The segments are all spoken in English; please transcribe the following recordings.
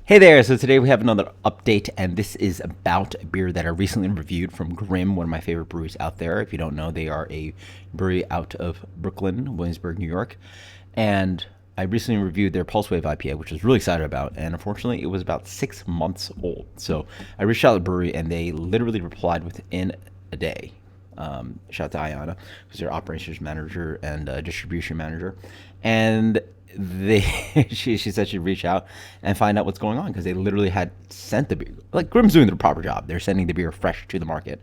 Hey there, so today we have another update, and this is about a beer that I recently reviewed from Grimm, one of my favorite breweries out there. If you don't know, they are a brewery out of Brooklyn, Williamsburg, New York. And I recently reviewed their Pulse Wave IPA, which I was really excited about, and unfortunately, it was about 6 months old. So I reached out to the brewery, and they literally replied within a day. Shout out to Ayana, who's their operations manager and distribution manager. And they she said she'd reach out and find out what's going on because they literally had sent the beer. Like Grimm's doing the proper job. They're sending the beer fresh to the market.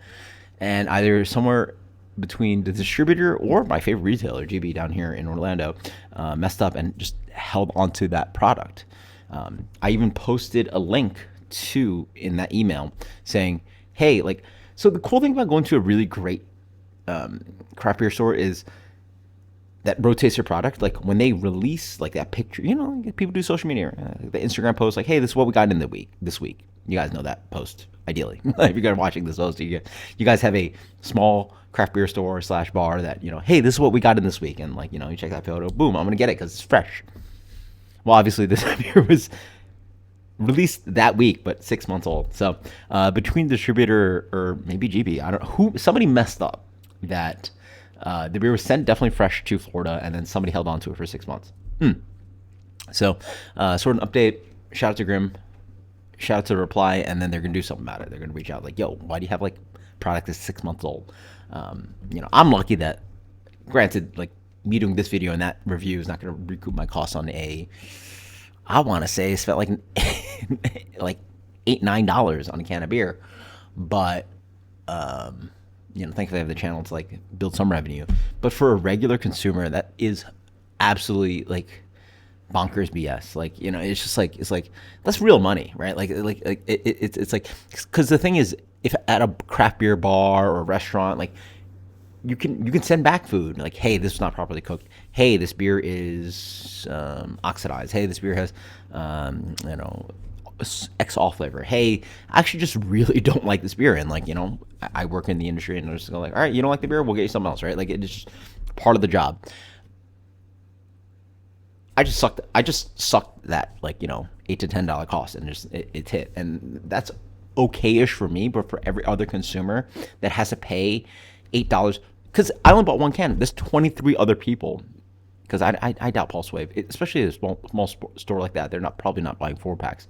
And either somewhere between the distributor or my favorite retailer, GB down here in Orlando, messed up and just held onto that product. I even posted a link to in that email saying, hey, like, so the cool thing about going to a really great craft beer store is that rotates their product. Like when they release like that picture, people do social media, the Instagram post, like, hey, this is what we got in the week this week. You guys know that post ideally. If you guys are watching this post, you guys have a small craft beer store / bar that, hey, this is what we got in this week. And like, you check that photo, boom, I'm going to get it because it's fresh. Well, obviously this beer was released that week, but 6 months old. So between distributor or maybe GB, I don't know who, somebody messed up that the beer was sent definitely fresh to Florida, and then somebody held on to it for 6 months. So sort of an update. Shout out to Grimm. Shout out to the reply, and then they're gonna do something about it. They're gonna reach out like, yo, why do you have like product that's 6 months old? I'm lucky that, granted, like me doing this video and that review is not gonna recoup my costs on I want to say it's felt like like $8-9 on a can of beer, but thankfully I have the channel to like build some revenue. But for a regular consumer, that is absolutely like bonkers BS. Like, it's like that's real money, right? It's like, because the thing is, if at a craft beer bar or a restaurant, like you can send back food like, hey, this is not properly cooked. Hey, this beer is oxidized. Hey, this beer has XO flavor. Hey, I actually just really don't like this beer, and like, I work in the industry, and I'm just like, all right, you don't like the beer, we'll get you something else, right? Like, it's just part of the job. I just sucked that, like, $8 to $10 cost, and just it's hit, and that's okay-ish for me, but for every other consumer that has to pay $8, because I only bought one can. There's 23 other people, because I doubt Pulse Wave, especially a small store like that, they're probably not buying 4-packs.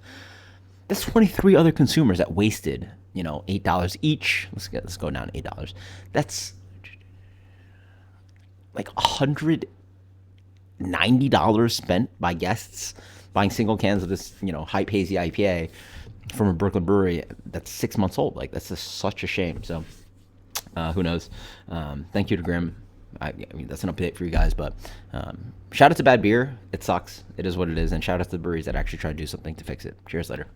That's 23 other consumers that wasted, $8 each. Let's go down to $8. That's like $190 spent by guests buying single cans of this, hype hazy IPA from a Brooklyn brewery that's 6 months old. Like, that's just such a shame. So who knows? Thank you to Grimm. I mean, that's an update for you guys, but shout out to bad beer. It sucks. It is what it is. And shout out to the breweries that actually try to do something to fix it. Cheers later.